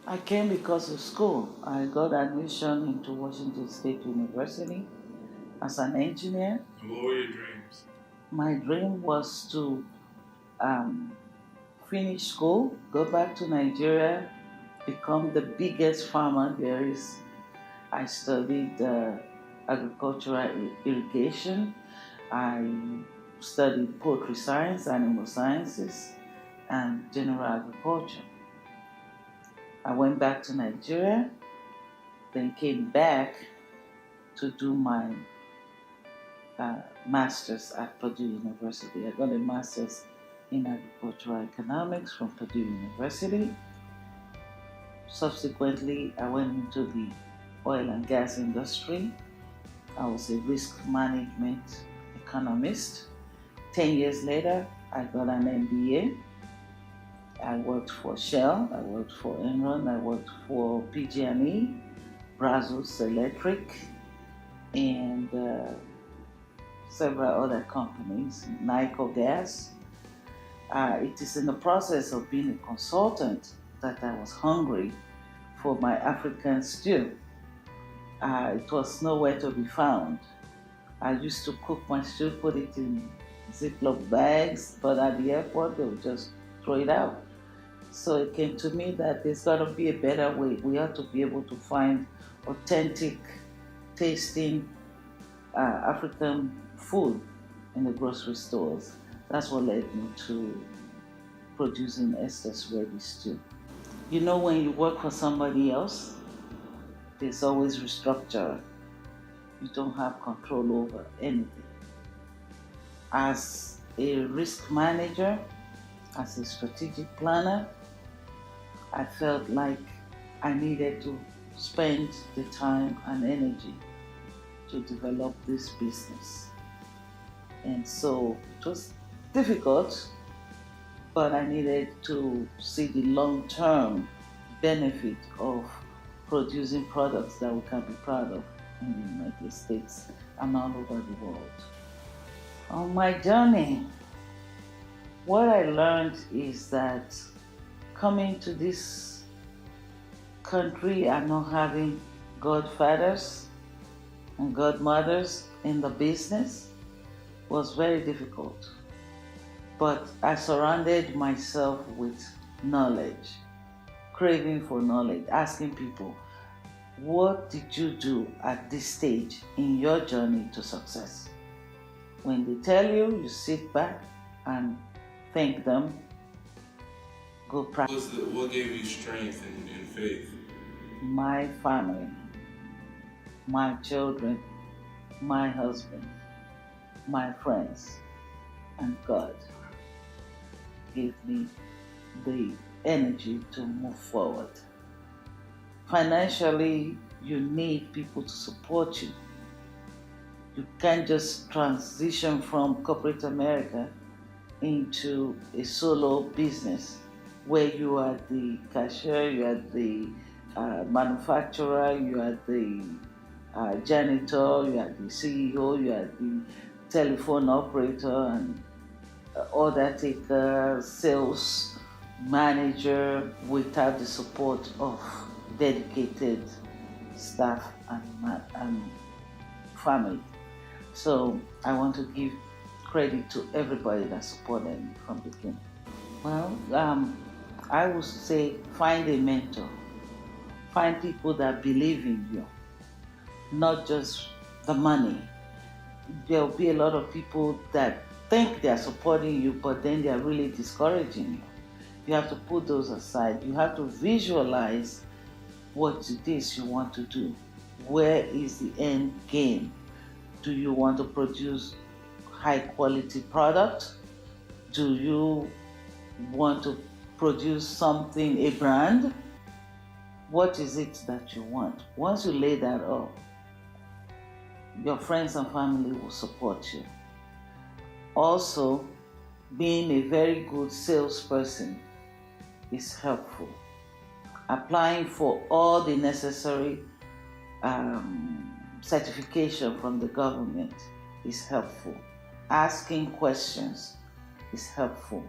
I came because of school. I got admission into Washington State University as an engineer. What were your dreams? My dream was to um, finish school, go back to Nigeria, become the biggest farmer there is. I studied agricultural irrigation. I studied poultry science, animal sciences, and general agriculture. I went back to Nigeria, then came back to do my master's at Purdue University. I got a master's in agricultural economics from Purdue University. Subsequently, I went into the oil and gas industry. I was a risk management economist. 10 years later, I got an MBA. I worked for Shell, I worked for Enron, I worked for PG&E, Brazos Electric, and several other companies, Nico Gas. It is in the process of being a consultant that I was hungry for my African stew. It was nowhere to be found. I used to cook my stew, put it in Ziploc bags, but at the airport they would just throw it out. So it came to me that there's got to be a better way. We have to be able to find authentic tasting African food in the grocery stores. That's what led me to producing Esther's Ready Stew. You know, when you work for somebody else, there's always restructure. You don't have control over anything. As a risk manager, as a strategic planner, I felt like I needed to spend the time and energy to develop this business. And so it was difficult, but I needed to see the long-term benefit of producing products that we can be proud of in the United States and all over the world. On my journey, what I learned is that coming to this country and not having godfathers and godmothers in the business was very difficult. But I surrounded myself with knowledge, craving for knowledge, asking people, what did you do at this stage in your journey to success? When they tell you, you sit back and thank them, go practice. What gave you strength and faith? My family, my children, my husband, my friends, and God gave me the energy to move forward. Financially, you need people to support you. You can't just transition from corporate America into a solo business where you are the cashier, you are the manufacturer, you are the janitor, you are the CEO, you are the telephone operator and order taker, sales manager without the support of dedicated staff and family. So I want to give credit to everybody that supported me from the beginning. Well, I would say find a mentor. Find people that believe in you, not just the money. There'll be a lot of people that think they're supporting you, but then they're really discouraging you. You have to put those aside. You have to visualize what it is you want to do. Where is the end game? Do you want to produce high quality product? Do you want to produce something, a brand? What is it that you want? Once you lay that up, your friends and family will support you. Also, being a very good salesperson is helpful. Applying for all the necessary certification from the government is helpful. Asking questions is helpful.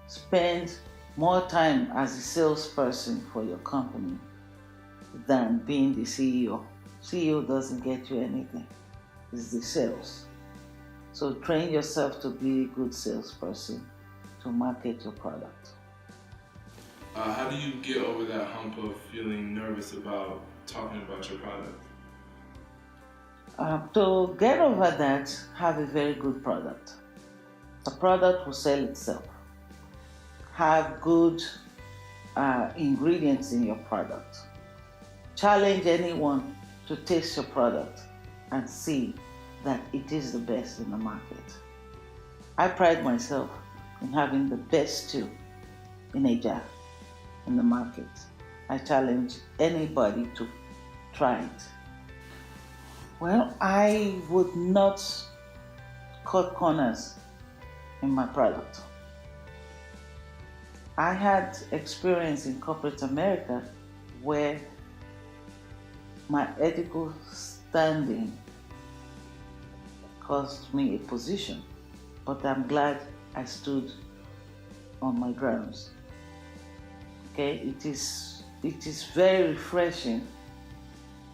Spend more time as a salesperson for your company than being the CEO. CEO doesn't get you anything, it's the sales. So train yourself to be a good salesperson to market your product. How do you get over that hump of feeling nervous about talking about your product? To get over that, have a very good product. The product will sell itself. Have good ingredients in your product. Challenge anyone to taste your product and see that it is the best in the market. I pride myself in having the best stew in a jar in the market. I challenge anybody to try it. Well, I would not cut corners in my product. I had experience in corporate America where my ethical standing cost me a position, but I'm glad I stood on my grounds. Okay, it is very refreshing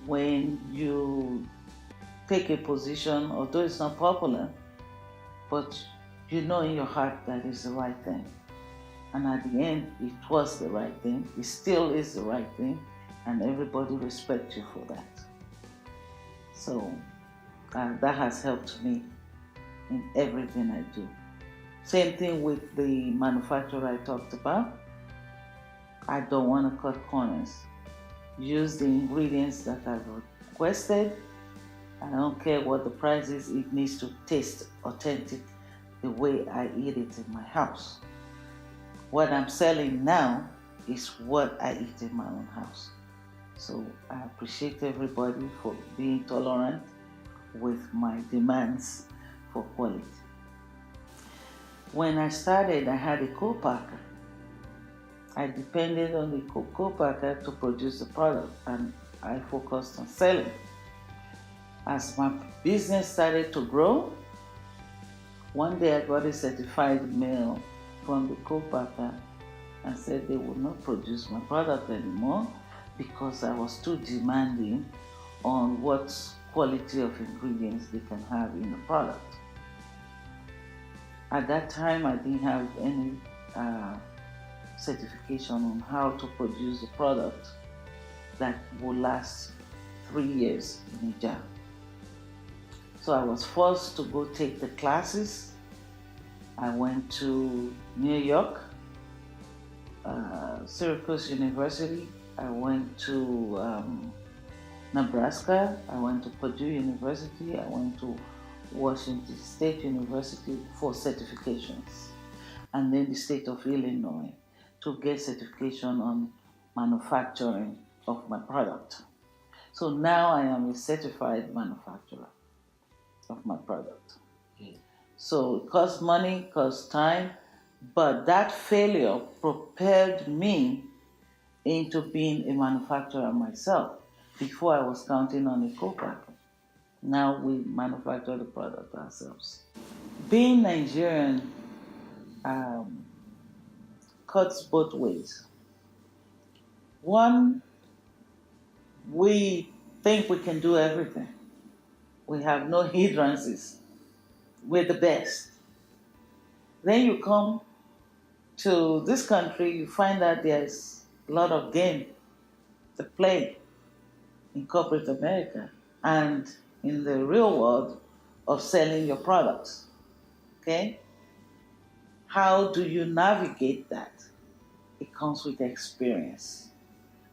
when you take a position, although it's not popular, but you know in your heart that it's the right thing. And at the end, it was the right thing. It still is the right thing, and everybody respects you for that. So that has helped me in everything I do. Same thing with the manufacturer I talked about. I don't want to cut corners. Use the ingredients that I've requested. I don't care what the price is, it needs to taste authentic the way I eat it in my house. What I'm selling now is what I eat in my own house. So I appreciate everybody for being tolerant with my demands for quality. When I started, I had a co-packer. I depended on the co-packer to produce the product, and I focused on selling. As my business started to grow, one day I got a certified mail from the co-packer and said they would not produce my product anymore because I was too demanding on what quality of ingredients they can have in the product. At that time, I didn't have any certification on how to produce a product that would last 3 years in a jar. So I was forced to go take the classes. I went to New York, Syracuse University. I went to Nebraska. I went to Purdue University. I went to Washington State University for certifications. And then the state of Illinois to get certification on manufacturing of my product. So now I am a certified manufacturer of my product. So it costs money, it costs time, but that failure propelled me into being a manufacturer myself. Before I was counting on a co-packer. Now we manufacture the product ourselves. Being Nigerian cuts both ways. One, we think we can do everything. We have no hindrances. We're the best. Then you come to this country, you find that there's a lot of game to play in corporate America and in the real world of selling your products. Okay? How do you navigate that? It comes with experience,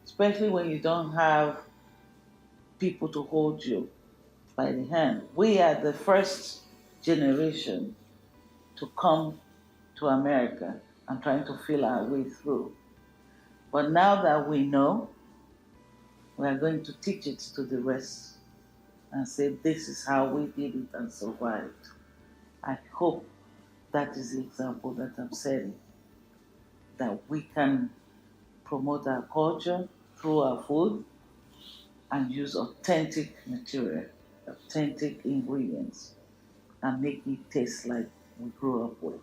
especially when you don't have people to hold you by the hand. We are the first generation to come to America and trying to feel our way through. But now that we know, we are going to teach it to the rest and say, this is how we did it and survived. I hope that is the example that I'm setting, that we can promote our culture through our food and use authentic material, authentic ingredients, and make it taste like we grew up with.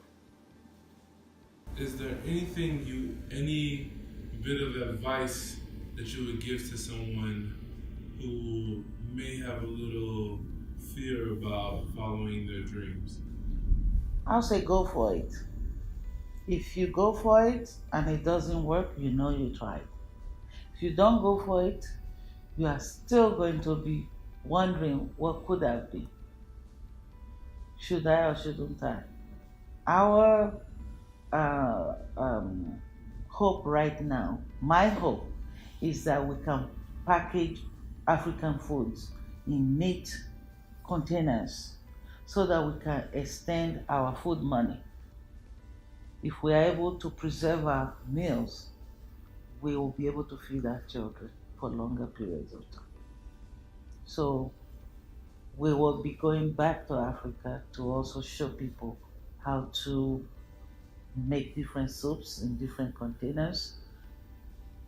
Is there any bit of advice that you would give to someone who may have a little fear about following their dreams? I'll say go for it. If you go for it and it doesn't work, you know you tried. If you don't go for it, you are still going to be wondering what could have been. Should I or shouldn't I? Our hope right now, my hope, is that we can package African foods in neat containers so that we can extend our food money. If we are able to preserve our meals, we will be able to feed our children for longer periods of time. So we will be going back to Africa to also show people how to make different soups in different containers,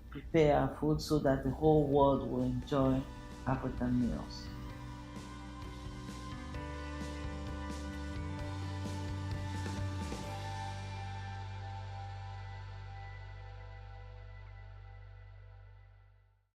prepare our food so that the whole world will enjoy African meals.